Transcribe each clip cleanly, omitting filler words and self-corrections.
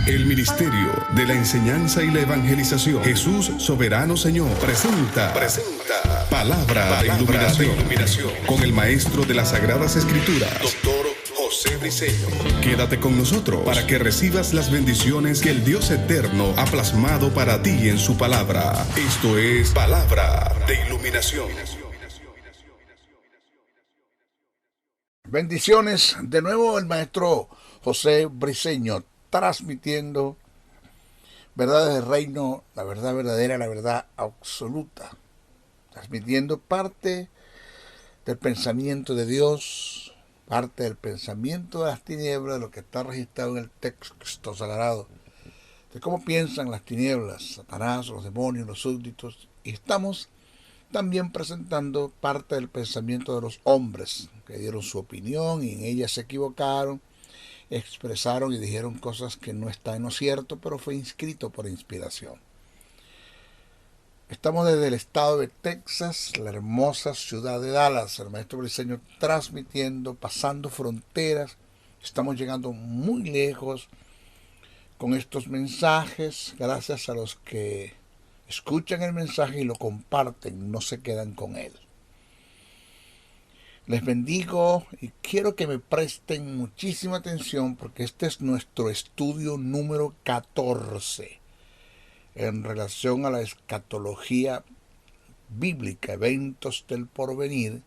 El Ministerio de la Enseñanza y la Evangelización, Jesús Soberano Señor, presenta Palabra de Iluminación con el Maestro de las Sagradas Escrituras, Dr. José Briceño. Quédate con nosotros para que recibas las bendiciones que el Dios Eterno ha plasmado para ti en su palabra. Esto es Palabra de Iluminación. Bendiciones, de nuevo el Maestro José Briceño, transmitiendo verdades del reino, la verdad verdadera, la verdad absoluta, transmitiendo parte del pensamiento de Dios, parte del pensamiento de las tinieblas, de lo que está registrado en el texto sagrado, de cómo piensan las tinieblas, Satanás, los demonios, los súbditos, y estamos también presentando parte del pensamiento de los hombres que dieron su opinión y en ella se equivocaron, expresaron y dijeron cosas que no están en lo cierto, pero fue inscrito por inspiración. Estamos desde el estado de Texas, la hermosa ciudad de Dallas, el Maestro Briceño transmitiendo, pasando fronteras. Estamos llegando muy lejos con estos mensajes, gracias a los que escuchan el mensaje y lo comparten, no se quedan con él. Les bendigo y quiero que me presten muchísima atención porque este es nuestro estudio número 14 en relación a la escatología bíblica, eventos del porvenir,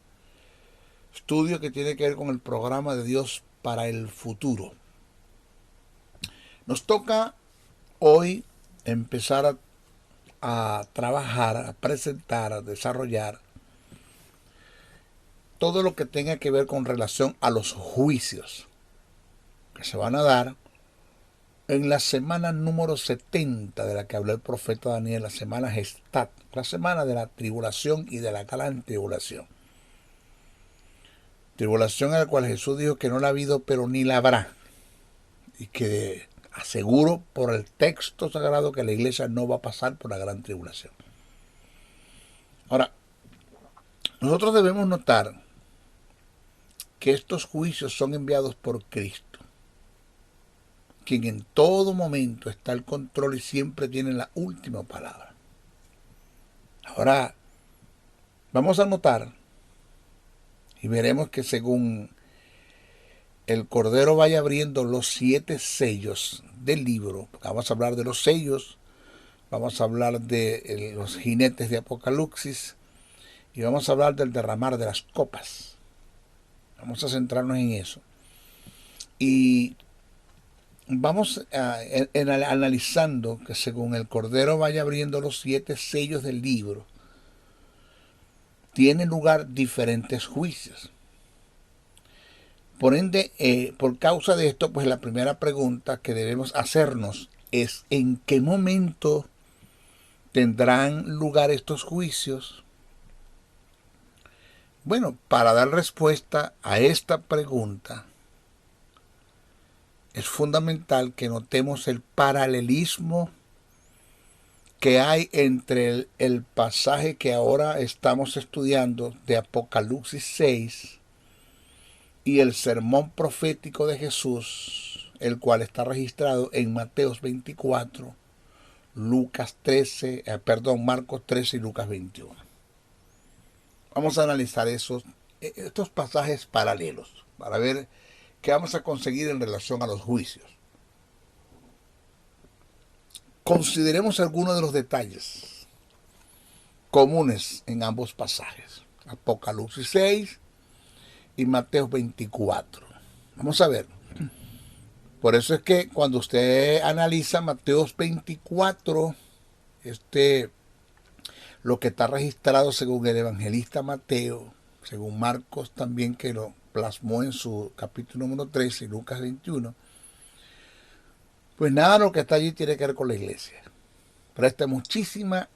estudio que tiene que ver con el programa de Dios para el futuro. Nos toca hoy empezar a trabajar, a presentar, a desarrollar todo lo que tenga que ver con relación a los juicios que se van a dar en la semana número 70 de la que habló el profeta Daniel, la semana Gestat, la semana de la tribulación y de la gran tribulación. Tribulación a la cual Jesús dijo que no la ha habido, pero ni la habrá. Y que aseguro por el texto sagrado que la iglesia no va a pasar por la gran tribulación. Ahora, nosotros debemos notar que estos juicios son enviados por Cristo, quien en todo momento está al control y siempre tiene la última palabra. Ahora, vamos a notar y veremos que según el Cordero vaya abriendo los 7 sellos del libro, vamos a hablar de los sellos, vamos a hablar de los jinetes de Apocalipsis y vamos a hablar del derramar de las copas. Vamos a centrarnos en eso. Y vamos analizando que según el Cordero vaya abriendo los 7 sellos del libro, tienen lugar diferentes juicios. Por ende, por causa de esto, pues la primera pregunta que debemos hacernos es ¿en qué momento tendrán lugar estos juicios? Bueno, para dar respuesta a esta pregunta, es fundamental que notemos el paralelismo que hay entre el pasaje que ahora estamos estudiando de Apocalipsis 6 y el sermón profético de Jesús, el cual está registrado en Mateos 24, Marcos 13 y Lucas 21. Vamos a analizar estos pasajes paralelos para ver qué vamos a conseguir en relación a los juicios. Consideremos algunos de los detalles comunes en ambos pasajes, Apocalipsis 6 y Mateo 24. Vamos a ver. Por eso es que cuando usted analiza Mateo 24, lo que está registrado según el evangelista Mateo, según Marcos también que lo plasmó en su capítulo número 13 y Lucas 21, pues nada de lo que está allí tiene que ver con la iglesia. Preste muchísima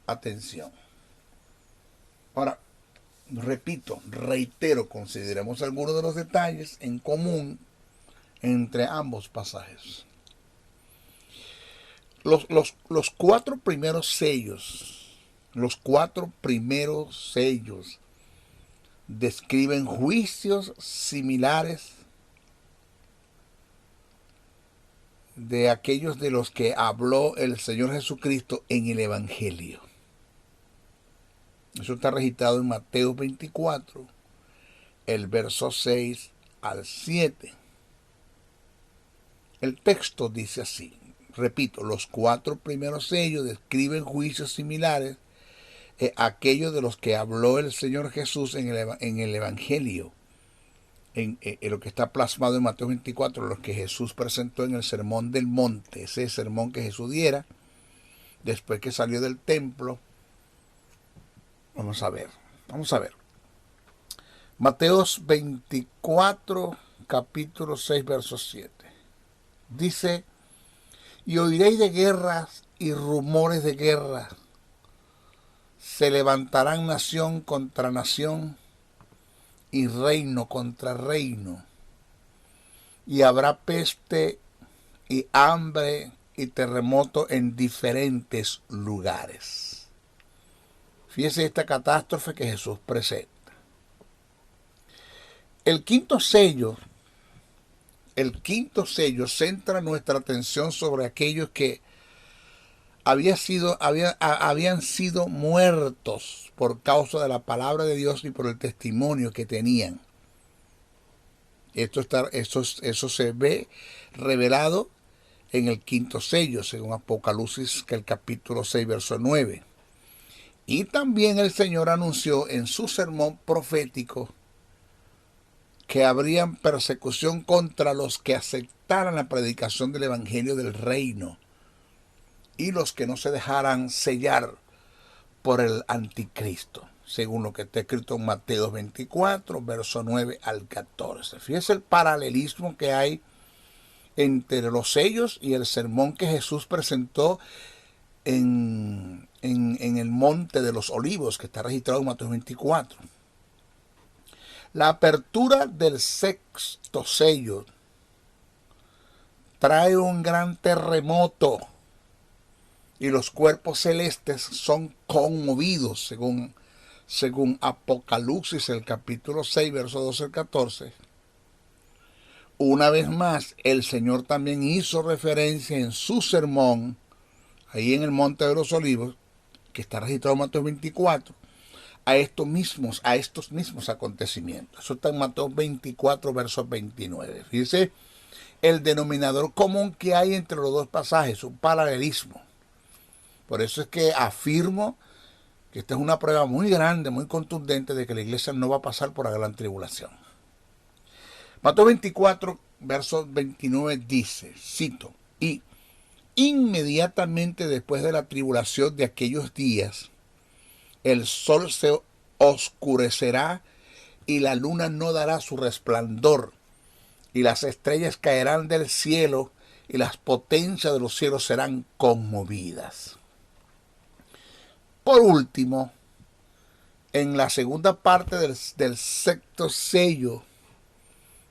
atención. Ahora, reitero, consideremos algunos de los detalles en común entre ambos pasajes. Los 4 primeros sellos, describen juicios similares de aquellos de los que habló el Señor Jesucristo en el Evangelio. Eso está registrado en Mateo 24, el verso 6 al 7. El texto dice así, repito, los 4 primeros sellos describen juicios similares a aquellos de los que habló el Señor Jesús en el Evangelio, en lo que está plasmado en Mateo 24, lo que Jesús presentó en el Sermón del Monte, ese sermón que Jesús diera después que salió del templo. Vamos a ver. Mateo 24, capítulo 6, verso 7. Dice, y oiréis de guerras y rumores de guerra. Se levantarán nación contra nación y reino contra reino. Y habrá peste y hambre y terremoto en diferentes lugares. Fíjese esta catástrofe que Jesús presenta. El quinto sello centra nuestra atención sobre aquellos que habían sido muertos por causa de la palabra de Dios y por el testimonio que tenían. Eso se ve revelado en el quinto sello, según Apocalipsis, que el capítulo 6, verso 9. Y también el Señor anunció en su sermón profético que habría persecución contra los que aceptaran la predicación del Evangelio del Reino y los que no se dejaran sellar por el anticristo, según lo que está escrito en Mateo 24, verso 9 al 14. Fíjese el paralelismo que hay entre los sellos y el sermón que Jesús presentó en el Monte de los Olivos, que está registrado en Mateo 24. La apertura del sexto sello trae un gran terremoto y los cuerpos celestes son conmovidos, según Apocalipsis, el capítulo 6, verso 12 al 14. Una vez más, el Señor también hizo referencia en su sermón, ahí en el Monte de los Olivos, que está registrado en Mateo 24, a estos mismos acontecimientos. Eso está en Mateo 24, verso 29. Fíjese el denominador común que hay entre los dos pasajes, un paralelismo. Por eso es que afirmo que esta es una prueba muy grande, muy contundente de que la iglesia no va a pasar por la gran tribulación. Mateo 24, verso 29 dice, cito, y inmediatamente después de la tribulación de aquellos días, el sol se oscurecerá y la luna no dará su resplandor, y las estrellas caerán del cielo y las potencias de los cielos serán conmovidas. Por último, en la segunda parte del sexto sello,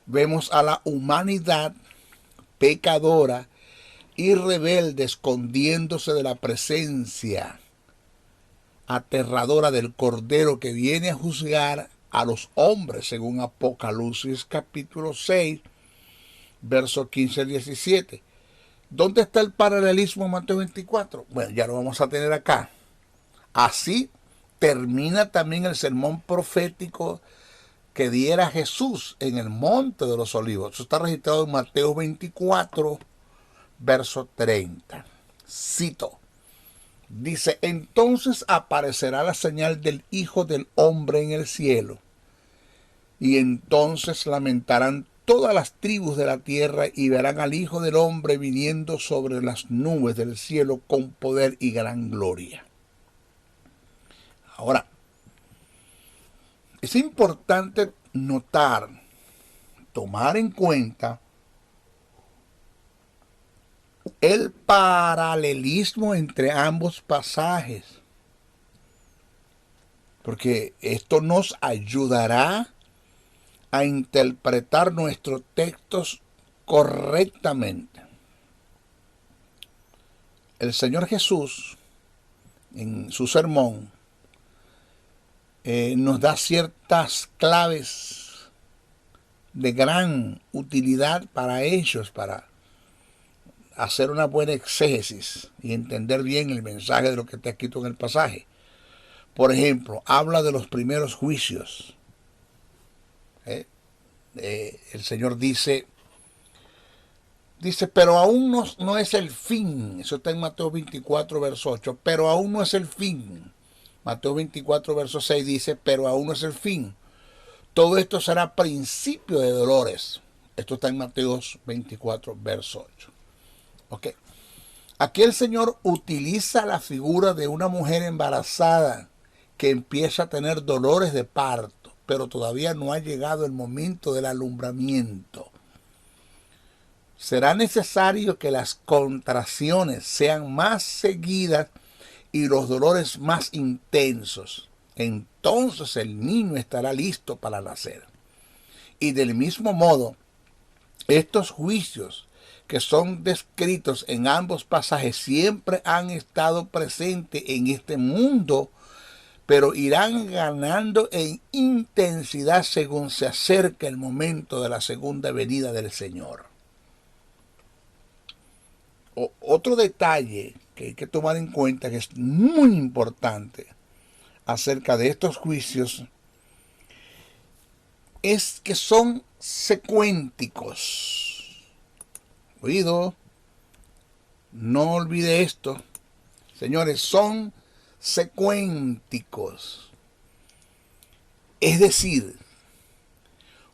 vemos a la humanidad pecadora y rebelde escondiéndose de la presencia aterradora del Cordero que viene a juzgar a los hombres, según Apocalipsis capítulo 6, versos 15 al 17. ¿Dónde está el paralelismo en Mateo 24? Bueno, ya lo vamos a tener acá. Así termina también el sermón profético que diera Jesús en el Monte de los Olivos. Eso está registrado en Mateo 24, verso 30. Cito. Dice, entonces aparecerá la señal del Hijo del Hombre en el cielo, y entonces lamentarán todas las tribus de la tierra y verán al Hijo del Hombre viniendo sobre las nubes del cielo con poder y gran gloria. Ahora, es importante notar, tomar en cuenta el paralelismo entre ambos pasajes, porque esto nos ayudará a interpretar nuestros textos correctamente. El Señor Jesús, en su sermón, nos da ciertas claves de gran utilidad para ellos, para hacer una buena exégesis y entender bien el mensaje de lo que está escrito en el pasaje. Por ejemplo, habla de los primeros juicios. El Señor dice, pero aún no es el fin. Eso está en Mateo 24, verso 8. Pero aún no es el fin. Mateo 24, verso 6 dice, pero aún no es el fin. Todo esto será principio de dolores. Esto está en Mateo 24, verso 8. Ok. Aquí el Señor utiliza la figura de una mujer embarazada que empieza a tener dolores de parto, pero todavía no ha llegado el momento del alumbramiento. Será necesario que las contracciones sean más seguidas y los dolores más intensos. Entonces el niño estará listo para nacer. Y del mismo modo, estos juicios que son descritos en ambos pasajes siempre han estado presentes en este mundo, pero irán ganando en intensidad según se acerca el momento de la segunda venida del Señor. Otro detalle que hay que tomar en cuenta, que es muy importante acerca de estos juicios, es que son secuénticos. Oído, no olvide esto, señores, son secuénticos. Es decir,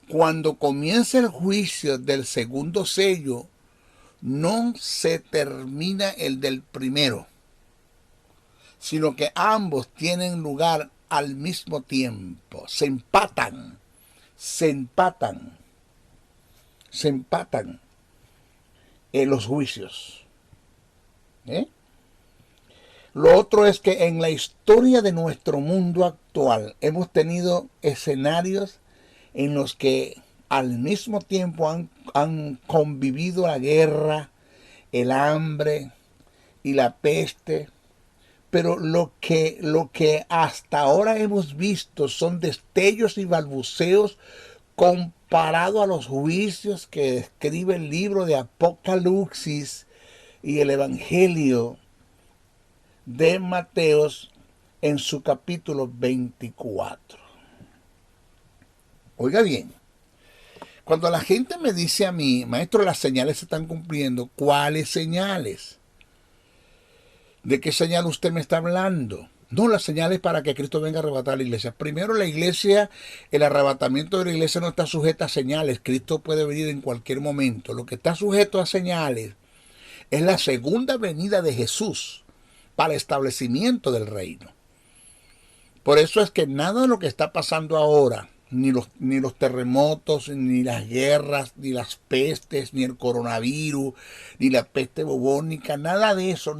cuando comienza el juicio del segundo sello, no se termina el del primero, sino que ambos tienen lugar al mismo tiempo. Se empatan en los juicios. Lo otro es que en la historia de nuestro mundo actual hemos tenido escenarios en los que al mismo tiempo han convivido la guerra, el hambre y la peste. Pero lo que hasta ahora hemos visto son destellos y balbuceos comparado a los juicios que describe el libro de Apocalipsis y el Evangelio de Mateo en su capítulo 24. Oiga bien, cuando la gente me dice a mí, maestro, las señales se están cumpliendo, ¿cuáles señales? ¿De qué señal usted me está hablando? No, las señales para que Cristo venga a arrebatar a la iglesia. Primero, la iglesia, el arrebatamiento de la iglesia no está sujeto a señales. Cristo puede venir en cualquier momento. Lo que está sujeto a señales es la segunda venida de Jesús para el establecimiento del reino. Por eso es que nada de lo que está pasando ahora, ni los terremotos, ni las guerras, ni las pestes, ni el coronavirus, ni la peste bubónica, nada de eso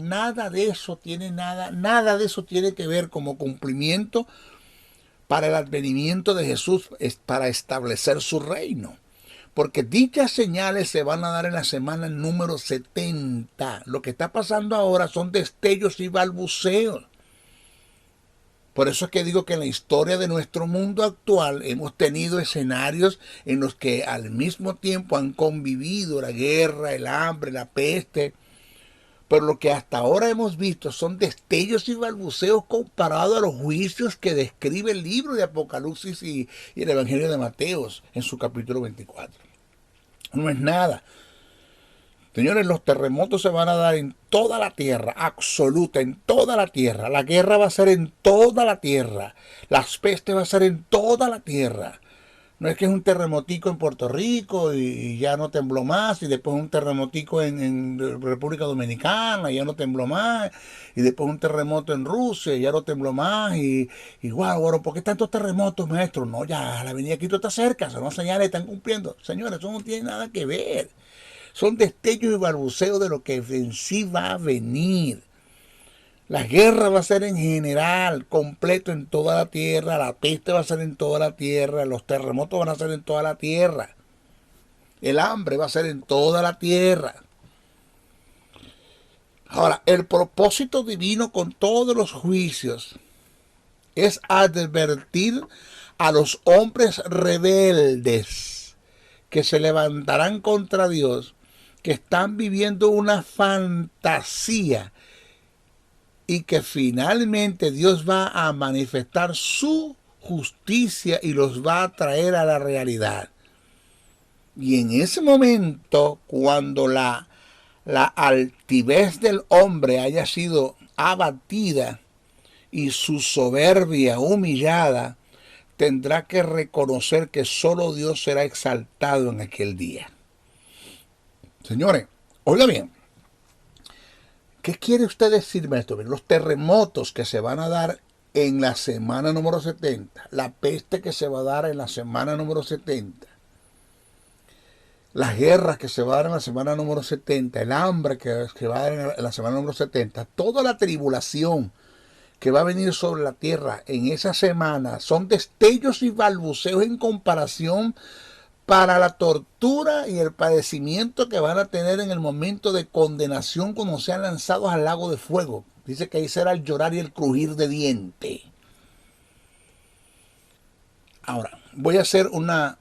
tiene que ver como cumplimiento para el advenimiento de Jesús, para establecer su reino. Porque dichas señales se van a dar en la semana número 70. Lo que está pasando ahora son destellos y balbuceos. Por eso es que digo que en la historia de nuestro mundo actual hemos tenido escenarios en los que al mismo tiempo han convivido la guerra, el hambre, la peste. Pero lo que hasta ahora hemos visto son destellos y balbuceos comparados a los juicios que describe el libro de Apocalipsis y el Evangelio de Mateo en su capítulo 24. No es nada. Señores, los terremotos se van a dar en toda la tierra, absoluta, en toda la tierra. La guerra va a ser en toda la tierra. Las pestes va a ser en toda la tierra. No es que es un terremotico en Puerto Rico y ya no tembló más, y después un terremotico en República Dominicana y ya no tembló más, y después un terremoto en Rusia y ya no tembló más, y guau, ¿por qué tantos terremotos, maestro? No, ya la venida Cristo está cerca, son las señales, están cumpliendo. Señores, eso no tiene nada que ver. Son destellos y balbuceos de lo que en sí va a venir. La guerra va a ser en general, completo en toda la tierra. La peste va a ser en toda la tierra. Los terremotos van a ser en toda la tierra. El hambre va a ser en toda la tierra. Ahora, el propósito divino con todos los juicios es advertir a los hombres rebeldes que se levantarán contra Dios que están viviendo una fantasía y que finalmente Dios va a manifestar su justicia y los va a traer a la realidad. Y en ese momento, cuando la altivez del hombre haya sido abatida y su soberbia humillada, tendrá que reconocer que solo Dios será exaltado en aquel día. Señores, oiga bien, ¿qué quiere usted decirme esto? Los terremotos que se van a dar en la semana número 70, la peste que se va a dar en la semana número 70, las guerras que se van a dar en la semana número 70, el hambre que va a dar en la semana número 70, toda la tribulación que va a venir sobre la tierra en esa semana son destellos y balbuceos en comparación para la tortura y el padecimiento que van a tener en el momento de condenación cuando sean lanzados al lago de fuego. Dice que ahí será el llorar y el crujir de diente. Ahora, voy a hacer una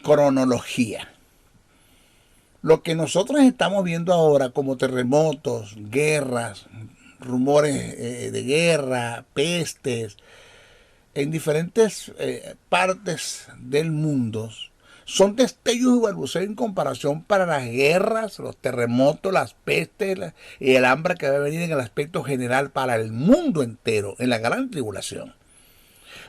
cronología. Lo que nosotros estamos viendo ahora como terremotos, guerras, rumores de guerra, pestes, en diferentes partes del mundo, son destellos y balbuceos en comparación para las guerras, los terremotos, las pestes y el hambre que va a venir en el aspecto general para el mundo entero, en la gran tribulación.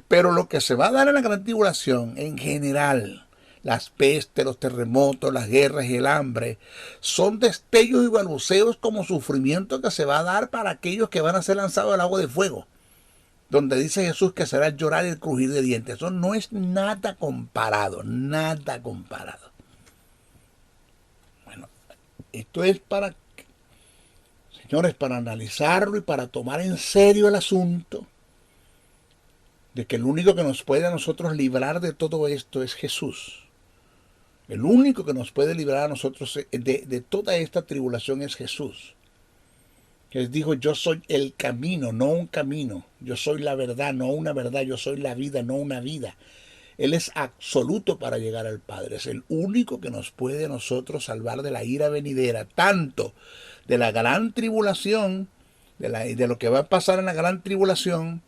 Pero lo que se va a dar en la gran tribulación, en general, las pestes, los terremotos, las guerras y el hambre, son destellos y balbuceos como sufrimiento que se va a dar para aquellos que van a ser lanzados al agua de fuego, donde dice Jesús que será el llorar y el crujir de dientes. Eso no es nada comparado, nada comparado. Bueno, esto es para, señores, para analizarlo y para tomar en serio el asunto de que el único que nos puede a nosotros librar de todo esto es Jesús. El único que nos puede librar a nosotros de toda esta tribulación es Jesús. Que dijo, yo soy el camino, no un camino. Yo soy la verdad, no una verdad. Yo soy la vida, no una vida. Él es absoluto para llegar al Padre. Es el único que nos puede a nosotros salvar de la ira venidera, tanto de la gran tribulación, de lo que va a pasar en la gran tribulación,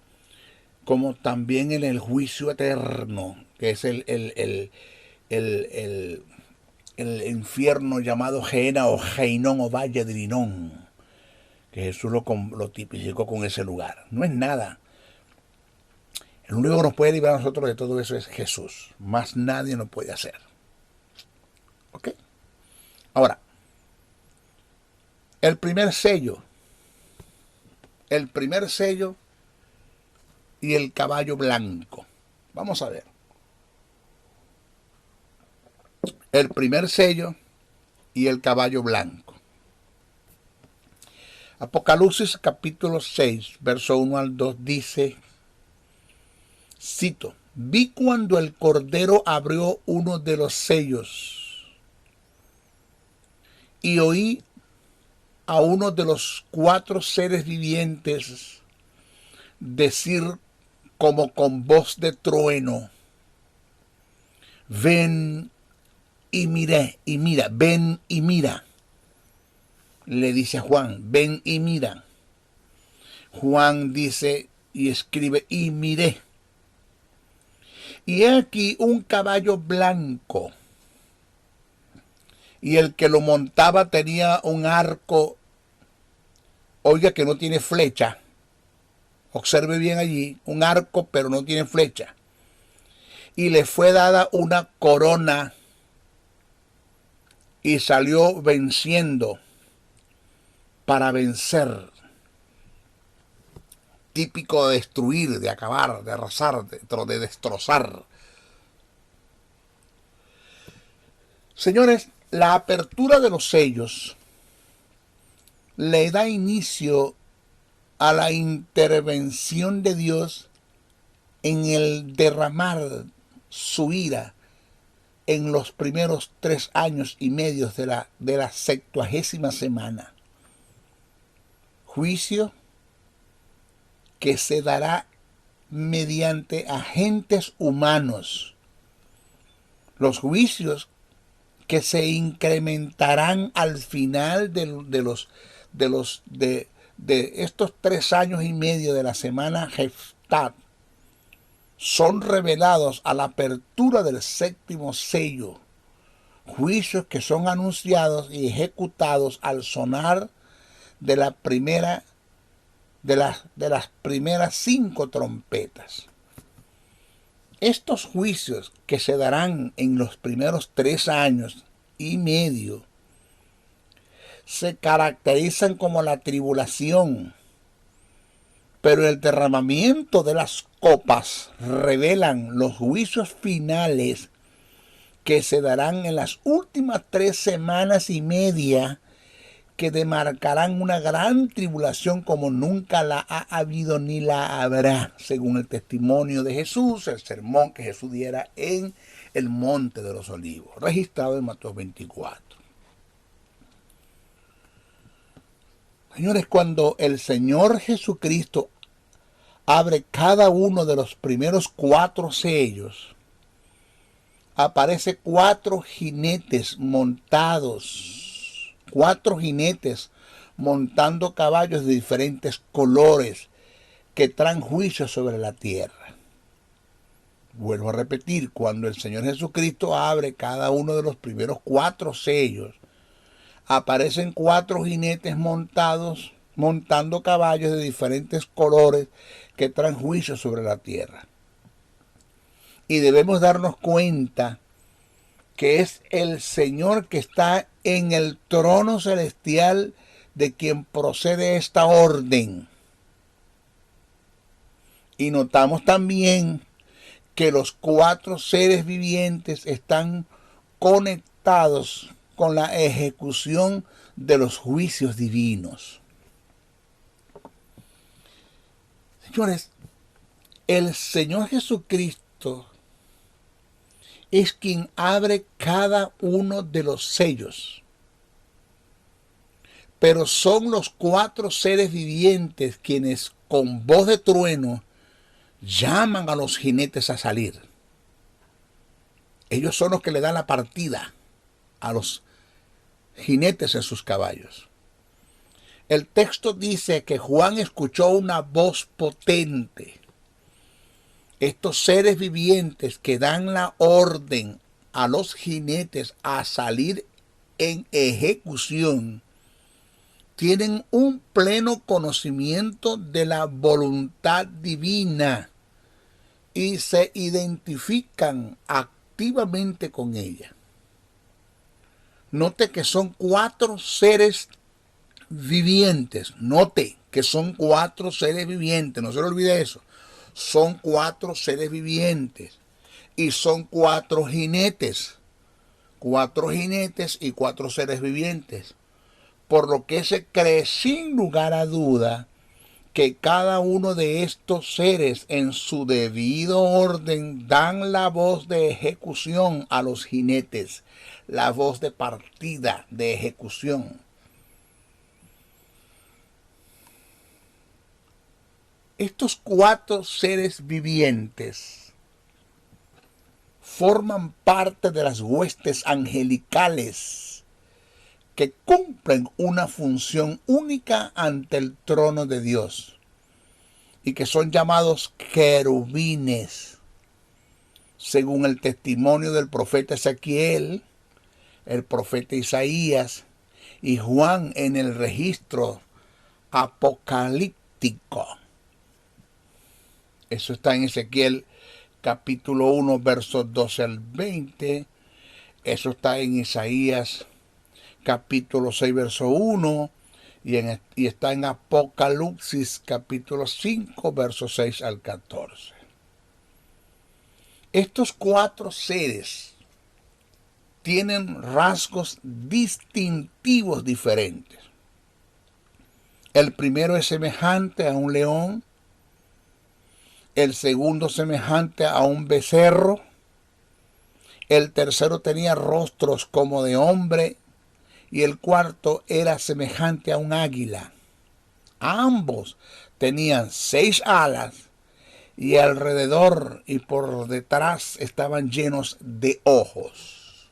como también en el juicio eterno, que es el infierno llamado Gehenna o Geinón o Valle de Hinnom, que Jesús lo tipificó con ese lugar. No es nada. El único que nos puede librar a nosotros de todo eso es Jesús. Más nadie nos puede hacer. ¿Ok? Ahora, el primer sello y el caballo blanco. Vamos a ver. El primer sello y el caballo blanco. Apocalipsis capítulo 6, verso 1 al 2 dice, cito, vi cuando el Cordero abrió uno de los sellos y oí a uno de los 4 seres vivientes decir como con voz de trueno, ven y mira, ven y mira. Le dice a Juan, ven y mira. Juan dice y escribe, y miré. Y he aquí un caballo blanco. Y el que lo montaba tenía un arco, oiga, que no tiene flecha. Observe bien allí, un arco pero no tiene flecha. Y le fue dada una corona y salió venciendo para vencer. Típico de destruir, de acabar, de arrasar, de destrozar. Señores, la apertura de los sellos le da inicio a la intervención de Dios en el derramar su ira en los primeros 3 años y medio de la 70ª semana. Juicio que se dará mediante agentes humanos. Los juicios que se incrementarán al final de estos 3 años y medio de la semana Heftat, son revelados a la apertura del 7º sello, juicios que son anunciados y ejecutados al sonar de las primeras 5 trompetas. Estos juicios que se darán en los primeros 3 años y medio se caracterizan como la tribulación, pero el derramamiento de las copas revelan los juicios finales que se darán en las últimas 3 semanas y media, que demarcarán una gran tribulación como nunca la ha habido ni la habrá, según el testimonio de Jesús, el sermón que Jesús diera en el Monte de los Olivos, registrado en Mateo 24. Señores, cuando el Señor Jesucristo abre cada uno de los primeros 4 sellos, aparece 4 jinetes montados, 4 jinetes montando caballos de diferentes colores que traen juicio sobre la tierra. Vuelvo a repetir, cuando el Señor Jesucristo abre cada uno de los primeros 4 sellos, aparecen 4 jinetes montando caballos de diferentes colores que traen juicio sobre la tierra. Y debemos darnos cuenta que es el Señor que está en el trono celestial, de quien procede esta orden. Y notamos también que los 4 seres vivientes están conectados con la ejecución de los juicios divinos. Señores, el Señor Jesucristo es quien abre cada uno de los sellos. Pero son los 4 seres vivientes quienes con voz de trueno llaman a los jinetes a salir. Ellos son los que le dan la partida a los jinetes en sus caballos. El texto dice que Juan escuchó una voz potente. Estos seres vivientes que dan la orden a los jinetes a salir en ejecución tienen un pleno conocimiento de la voluntad divina y se identifican activamente con ella. Note que son 4 seres vivientes. Note que son 4 seres vivientes. No se le olvide eso. Son 4 seres vivientes. Y son 4 jinetes. 4 jinetes y 4 seres vivientes. Por lo que se cree sin lugar a duda que cada uno de estos seres en su debido orden dan la voz de ejecución a los jinetes, la voz de partida, de ejecución. Estos 4 seres vivientes forman parte de las huestes angelicales que cumplen una función única ante el trono de Dios y que son llamados querubines, según el testimonio del profeta Ezequiel, el profeta Isaías y Juan en el registro apocalíptico. Eso está en Ezequiel capítulo 1, versos 12 al 20. Eso está en Isaías capítulo 6, verso 1, y está en Apocalipsis, capítulo 5, versos 6 al 14. Estos 4 seres tienen rasgos distintivos diferentes. El primero es semejante a un león, el segundo semejante a un becerro, el tercero tenía rostros como de hombre, y el cuarto era semejante a un águila. Ambos tenían 6 alas y alrededor y por detrás estaban llenos de ojos.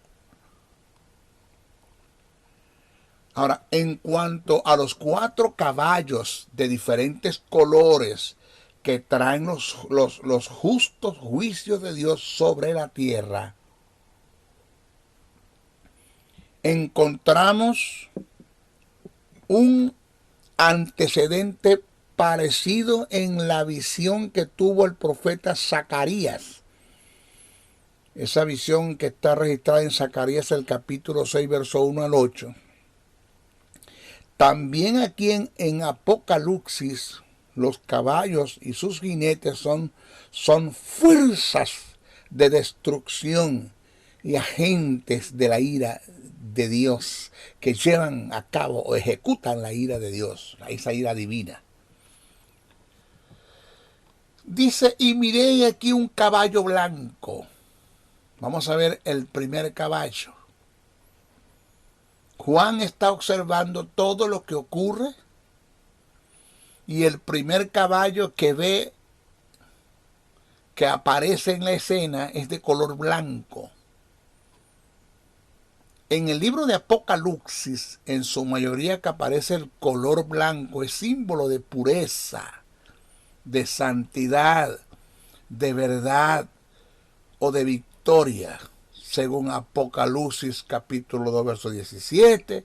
Ahora, en cuanto a los 4 caballos de diferentes colores que traen los justos juicios de Dios sobre la tierra, encontramos un antecedente parecido en la visión que tuvo el profeta Zacarías. Esa visión que está registrada en Zacarías, el capítulo 6, verso 1 al 8. También aquí en Apocalipsis, los caballos y sus jinetes son fuerzas de destrucción y agentes de la ira de Dios que llevan a cabo o ejecutan la ira de Dios, esa ira divina. Dice, y miré aquí un caballo blanco. Vamos a ver el primer caballo. Juan está observando todo lo que ocurre y el primer caballo que ve que aparece en la escena es de color blanco. En el libro de Apocalipsis, en su mayoría que aparece el color blanco, es símbolo de pureza, de santidad, de verdad o de victoria, según Apocalipsis capítulo 2, verso 17,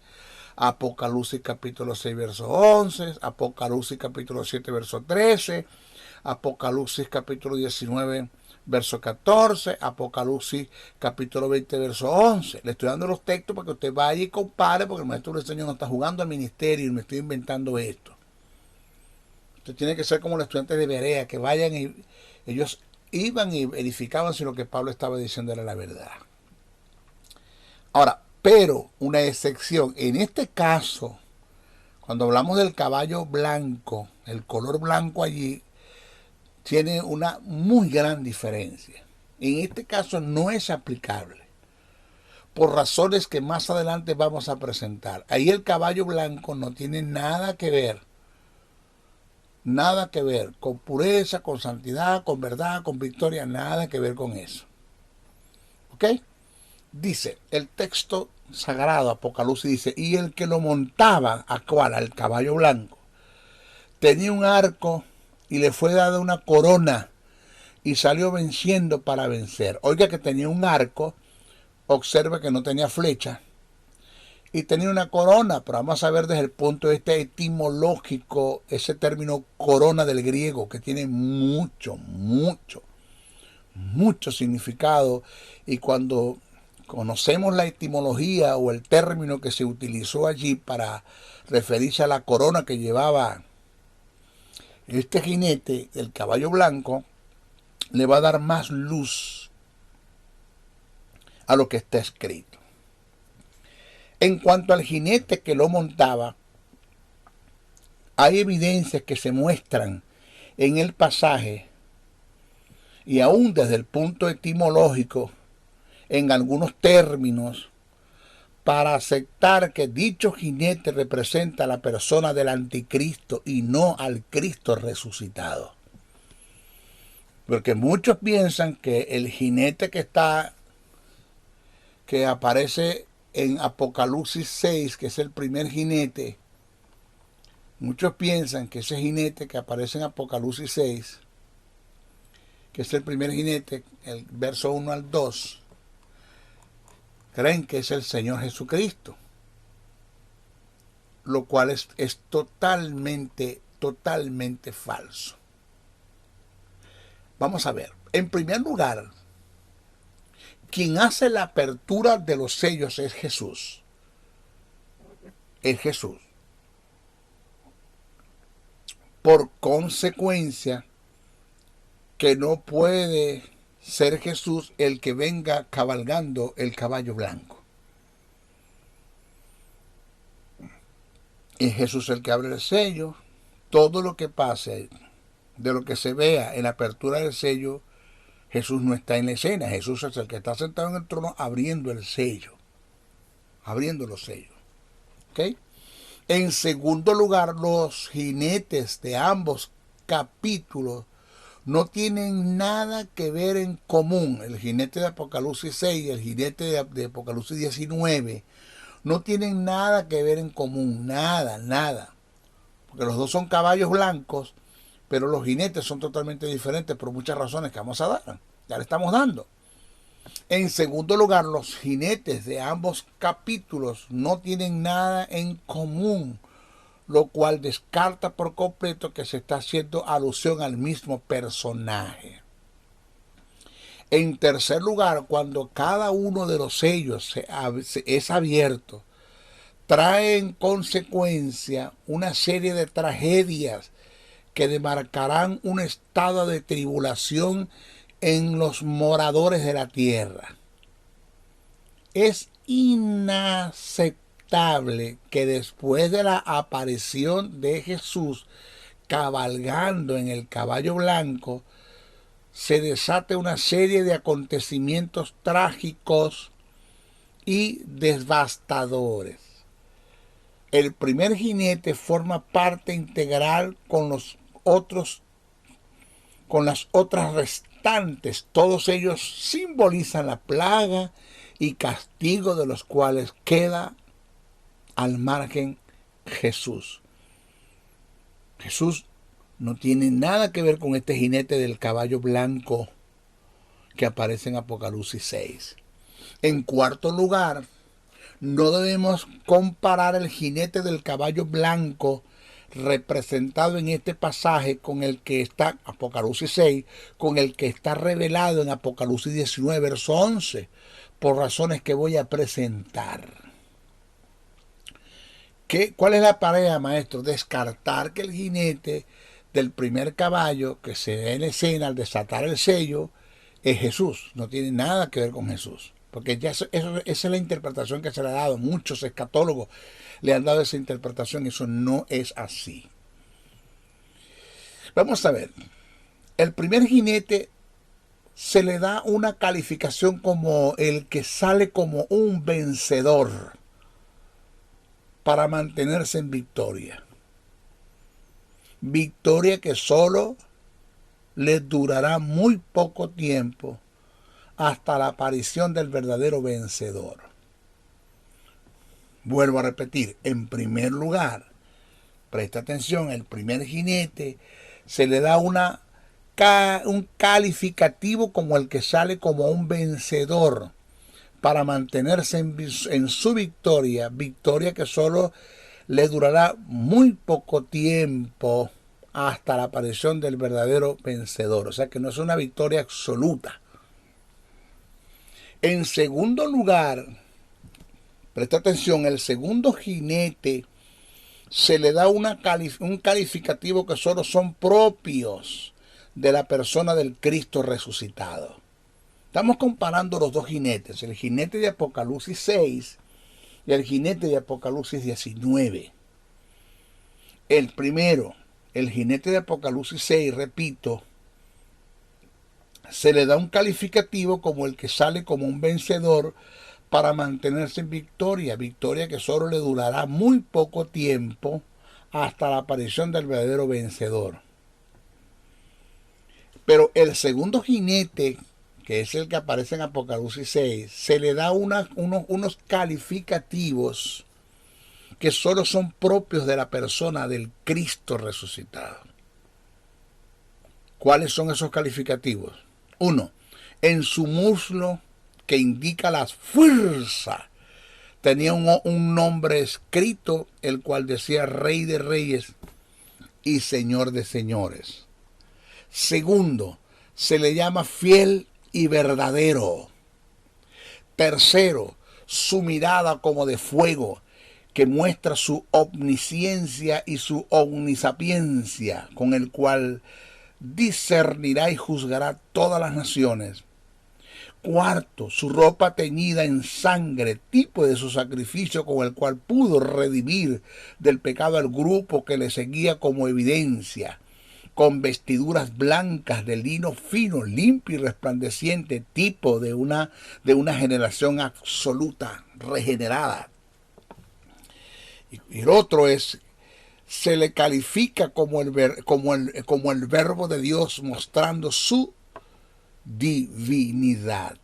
Apocalipsis capítulo 6, verso 11, Apocalipsis capítulo 7, verso 13, Apocalipsis capítulo 19, verso 14, Apocalipsis capítulo 20, verso 11. Le estoy dando los textos para que usted vaya y compare, porque el maestro del Señor no está jugando al ministerio y me estoy inventando esto. Usted tiene que ser como los estudiantes de Berea, que vayan y ellos iban y verificaban si lo que Pablo estaba diciendo era la verdad. Ahora, pero una excepción, en este caso, cuando hablamos del caballo blanco, el color blanco allí tiene una muy gran diferencia. En este caso no es aplicable, por razones que más adelante vamos a presentar. Ahí el caballo blanco no tiene nada que ver con pureza, con santidad, con verdad, con victoria, nada que ver con eso. ¿Ok? Dice el texto sagrado, Apocalipsis dice, y el que lo montaba, ¿a cuál? Al caballo blanco, tenía un arco y le fue dada una corona y salió venciendo para vencer. Oiga que tenía un arco, observa que no tenía flecha, y tenía una corona, pero vamos a ver desde el punto de vista etimológico ese término corona del griego, que tiene mucho significado, y cuando conocemos la etimología o el término que se utilizó allí para referirse a la corona que llevaba este jinete, el caballo blanco, le va a dar más luz a lo que está escrito. En cuanto al jinete que lo montaba, hay evidencias que se muestran en el pasaje y aún desde el punto etimológico en algunos términos para aceptar que dicho jinete representa a la persona del anticristo y no al Cristo resucitado. Porque muchos piensan que el jinete que aparece en Apocalipsis 6, que es el primer jinete, muchos piensan que ese jinete que aparece en Apocalipsis 6, que es el primer jinete, el verso 1 al 2, creen que es el Señor Jesucristo, lo cual es totalmente falso. Vamos a ver, en primer lugar, quien hace la apertura de los sellos es Jesús. Es Jesús. Por consecuencia, que no puede ser Jesús el que venga cabalgando el caballo blanco. Es Jesús el que abre el sello. Todo lo que pase, de lo que se vea en la apertura del sello, Jesús no está en la escena. Jesús es el que está sentado en el trono abriendo el sello. Abriendo los sellos. ¿Ok? En segundo lugar, los jinetes de ambos capítulos no tienen nada que ver en común. El jinete de Apocalipsis 6 y el jinete de Apocalipsis 19 No tienen nada que ver en común, nada, nada. Porque los dos son caballos blancos, pero los jinetes son totalmente diferentes por muchas razones que vamos a dar. Ya le estamos dando. En segundo lugar, los jinetes de ambos capítulos no tienen nada en común, lo cual descarta por completo que se está haciendo alusión al mismo personaje. En tercer lugar, cuando cada uno de los sellos es abierto, trae en consecuencia una serie de tragedias que demarcarán un estado de tribulación en los moradores de la tierra. Es inaceptable que después de la aparición de Jesús cabalgando en el caballo blanco, se desate una serie de acontecimientos trágicos y devastadores. El primer jinete forma parte integral con las otras restantes. Todos ellos simbolizan la plaga y castigo de los cuales queda al margen Jesús. Jesús no tiene nada que ver con este jinete del caballo blanco que aparece en Apocalipsis 6. En cuarto lugar, no debemos comparar el jinete del caballo blanco representado en este pasaje con el que está, Apocalipsis 6, con el que está revelado en Apocalipsis 19, verso 11, por razones que voy a presentar. ¿Cuál es la tarea, maestro? Descartar que el jinete del primer caballo que se ve en escena al desatar el sello es Jesús. No tiene nada que ver con Jesús. Porque ya esa es la interpretación que se le ha dado. Muchos escatólogos le han dado esa interpretación. Eso no es así. Vamos a ver. El primer jinete se le da una calificación como el que sale como un vencedor para mantenerse en victoria. Victoria que solo le durará muy poco tiempo hasta la aparición del verdadero vencedor. Vuelvo a repetir, en primer lugar, presta atención, el primer jinete se le da un calificativo como el que sale como un vencedor para mantenerse en su victoria, victoria que solo le durará muy poco tiempo hasta la aparición del verdadero vencedor. O sea que no es una victoria absoluta. En segundo lugar, presta atención, el segundo jinete se le da un calificativo que solo son propios de la persona del Cristo resucitado. Estamos comparando los dos jinetes, el jinete de Apocalipsis 6 y el jinete de Apocalipsis 19. El primero, el jinete de Apocalipsis 6, repito, se le da un calificativo como el que sale como un vencedor para mantenerse en victoria, victoria que solo le durará muy poco tiempo hasta la aparición del verdadero vencedor. Pero el segundo jinete, que es el que aparece en Apocalipsis 6, se le da unos calificativos que solo son propios de la persona del Cristo resucitado. ¿Cuáles son esos calificativos? 1. En su muslo, que indica la fuerza, tenía un nombre escrito, el cual decía Rey de Reyes y Señor de Señores. Segundo, se le llama fiel y verdadero. Tercero, su mirada como de fuego, que muestra su omnisciencia y su omnisapiencia, con el cual discernirá y juzgará todas las naciones. Cuarto, su ropa teñida en sangre, tipo de su sacrificio con el cual pudo redimir del pecado al grupo que le seguía como evidencia, con vestiduras blancas de lino fino, limpio y resplandeciente, tipo de una generación absoluta, regenerada. Y el otro es, se le califica como el verbo de Dios, mostrando su divinidad.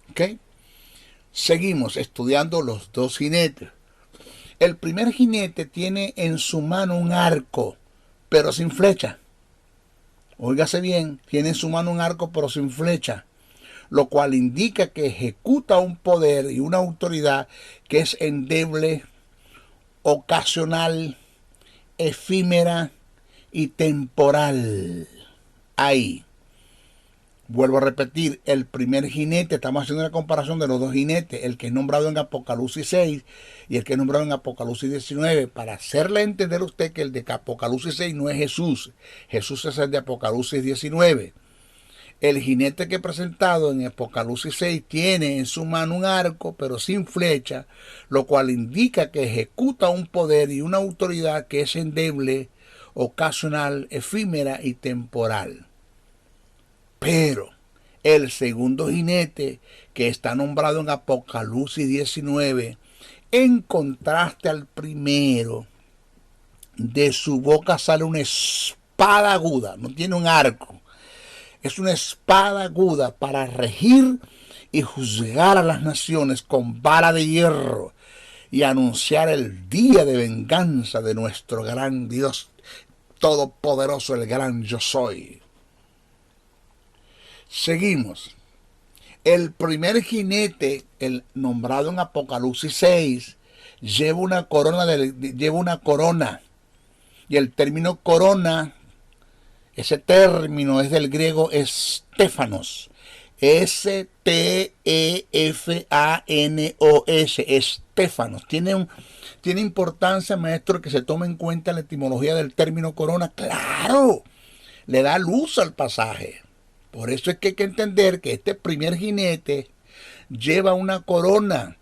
¿Ok? Seguimos estudiando los dos jinetes. El primer jinete tiene en su mano un arco, pero sin flecha. Óigase bien, tiene en su mano un arco, pero sin flecha, lo cual indica que ejecuta un poder y una autoridad que es endeble, ocasional, efímera y temporal. Ahí. Vuelvo a repetir, el primer jinete, estamos haciendo una comparación de los dos jinetes, el que es nombrado en Apocalipsis 6 y el que es nombrado en Apocalipsis 19, para hacerle entender a usted que el de Apocalipsis 6 no es Jesús, Jesús es el de Apocalipsis 19. El jinete que he presentado en Apocalipsis 6 tiene en su mano un arco, pero sin flecha, lo cual indica que ejecuta un poder y una autoridad que es endeble, ocasional, efímera y temporal. Pero el segundo jinete, que está nombrado en Apocalipsis 19, en contraste al primero, de su boca sale una espada aguda, no tiene un arco, es una espada aguda para regir y juzgar a las naciones con vara de hierro y anunciar el día de venganza de nuestro gran Dios todopoderoso, el gran yo soy. Seguimos. El primer jinete, el nombrado en Apocalipsis 6, lleva una corona. Y el término corona, ese término es del griego estéfanos. S-T-E-F-A-N-O-S. Estéfanos. Tiene importancia, maestro, que se tome en cuenta la etimología del término corona. ¡Claro! Le da luz al pasaje. Por eso es que hay que entender que este primer jinete lleva una corona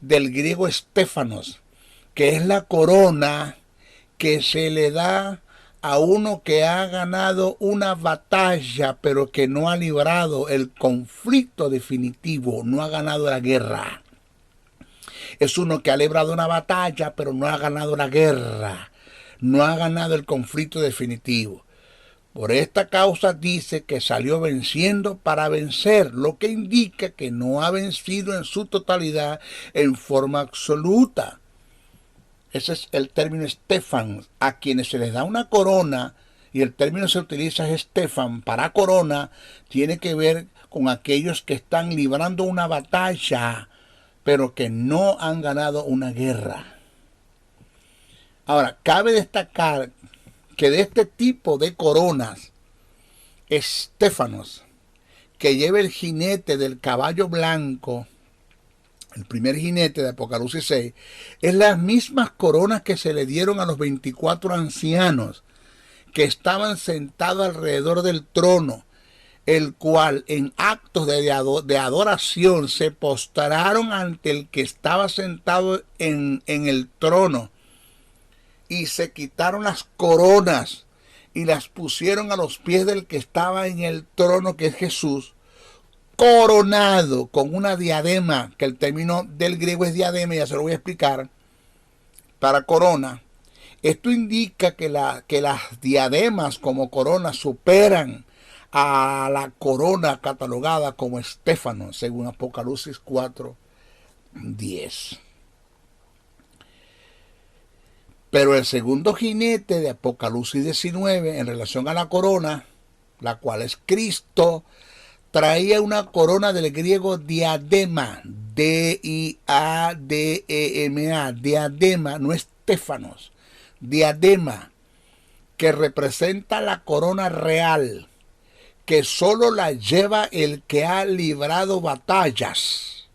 del griego estéfanos, que es la corona que se le da a uno que ha ganado una batalla, pero que no ha librado el conflicto definitivo, no ha ganado la guerra. Es uno que ha librado una batalla, pero no ha ganado la guerra, no ha ganado el conflicto definitivo. Por esta causa dice que salió venciendo para vencer, lo que indica que no ha vencido en su totalidad en forma absoluta. Ese es el término Estefan, a quienes se les da una corona, y el término se utiliza es Estefan para corona, tiene que ver con aquellos que están librando una batalla, pero que no han ganado una guerra. Ahora, cabe destacar que de este tipo de coronas, estéfanos, que lleva el jinete del caballo blanco, el primer jinete de Apocalipsis 6, es las mismas coronas que se le dieron a los 24 ancianos que estaban sentados alrededor del trono, el cual en actos de adoración se postraron ante el que estaba sentado en el trono, y se quitaron las coronas y las pusieron a los pies del que estaba en el trono, que es Jesús, coronado con una diadema, que el término del griego es diadema, ya se lo voy a explicar, para corona. Esto indica que las diademas como corona superan a la corona catalogada como estéfano, según Apocalipsis 4:10. Pero el segundo jinete de Apocalipsis 19, en relación a la corona, la cual es Cristo, traía una corona del griego diadema, D-I-A-D-E-M-A, diadema, no estéfanos, diadema, que representa la corona real, que solo la lleva el que ha librado batallas,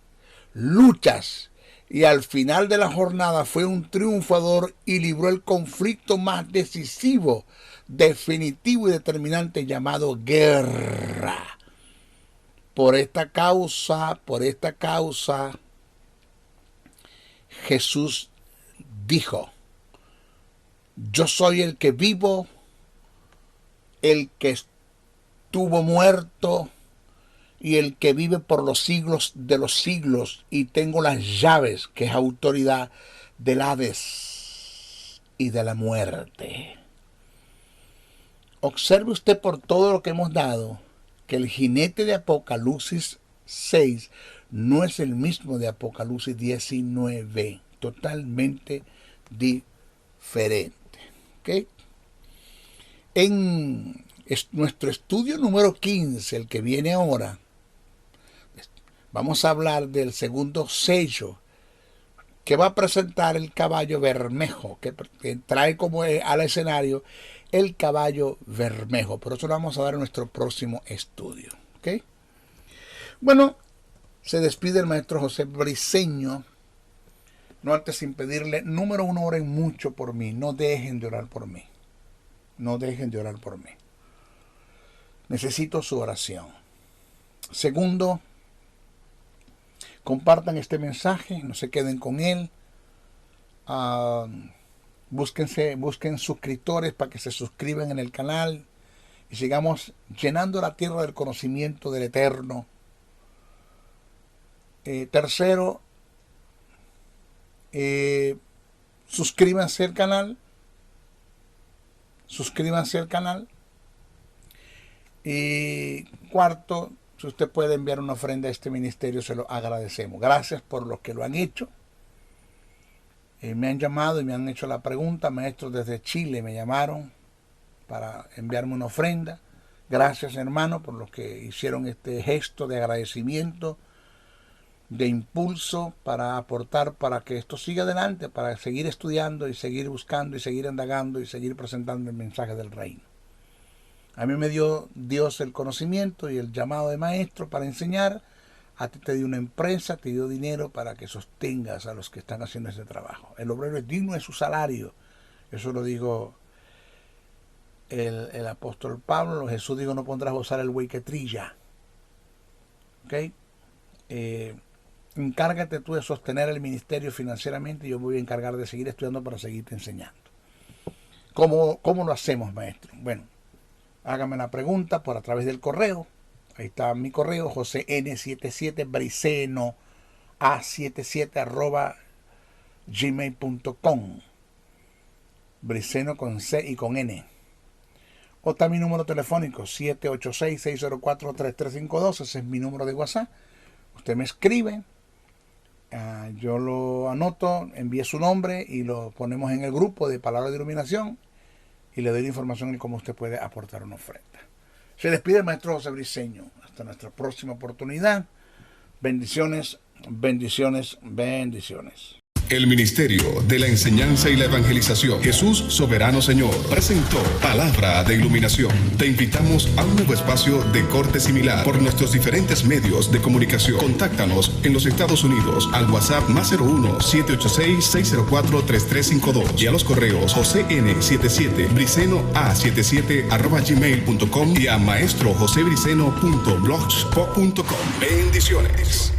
luchas, y al final de la jornada fue un triunfador y libró el conflicto más decisivo, definitivo y determinante, llamado guerra. Por esta causa, Jesús dijo: yo soy el que vivo, el que estuvo muerto y el que vive por los siglos de los siglos, y tengo las llaves, que es autoridad del Hades y de la muerte. Observe usted, por todo lo que hemos dado, que el jinete de Apocalipsis 6 no es el mismo de Apocalipsis 19, totalmente diferente. ¿Okay? En nuestro estudio número 15, el que viene ahora, vamos a hablar del segundo sello que va a presentar el caballo bermejo, que trae como al escenario el caballo bermejo. Por eso lo vamos a dar en nuestro próximo estudio. ¿Okay? Bueno, se despide el maestro José Briceño. No antes sin pedirle, número uno, oren mucho por mí. No dejen de orar por mí. No dejen de orar por mí. Necesito su oración. Segundo, compartan este mensaje, no se queden con él. Busquen suscriptores para que se suscriban en el canal y sigamos llenando la tierra del conocimiento del Eterno. Tercero, suscríbanse al canal. Y cuarto, si usted puede enviar una ofrenda a este ministerio, se lo agradecemos. Gracias por los que lo han hecho. Me han llamado y me han hecho la pregunta. Maestros desde Chile me llamaron para enviarme una ofrenda. Gracias, hermano, por los que hicieron este gesto de agradecimiento, de impulso para aportar para que esto siga adelante, para seguir estudiando y seguir buscando y seguir indagando y seguir presentando el mensaje del reino. A mí me dio Dios el conocimiento y el llamado de maestro para enseñar. A ti te dio una empresa, te dio dinero para que sostengas a los que están haciendo ese trabajo. El obrero es digno de su salario. Eso lo dijo el apóstol Pablo. Jesús dijo, no pondrás a gozar el buey que trilla. ¿Ok? Encárgate tú de sostener el ministerio financieramente y yo me voy a encargar de seguir estudiando para seguirte enseñando. ¿Cómo lo hacemos, maestro? Bueno, hágame la pregunta por a través del correo. Ahí está mi correo, josén77briceno a77@gmail.com. Briceno con C y con N. O está mi número telefónico, 786-604-3352. Ese es mi número de WhatsApp. Usted me escribe, yo lo anoto, envíe su nombre y lo ponemos en el grupo de Palabra de Iluminación y le doy la información de cómo usted puede aportar una ofrenda. Se despide el maestro José Briceño. Hasta nuestra próxima oportunidad. Bendiciones, bendiciones, bendiciones. El Ministerio de la Enseñanza y la Evangelización, Jesús Soberano Señor, presentó Palabra de Iluminación. Te invitamos a un nuevo espacio de corte similar por nuestros diferentes medios de comunicación. Contáctanos en los Estados Unidos al WhatsApp +01 786-604-3352 y a los correos josén77briceno@gmail.com y a maestrojosebriceno.blogspot.com. Bendiciones.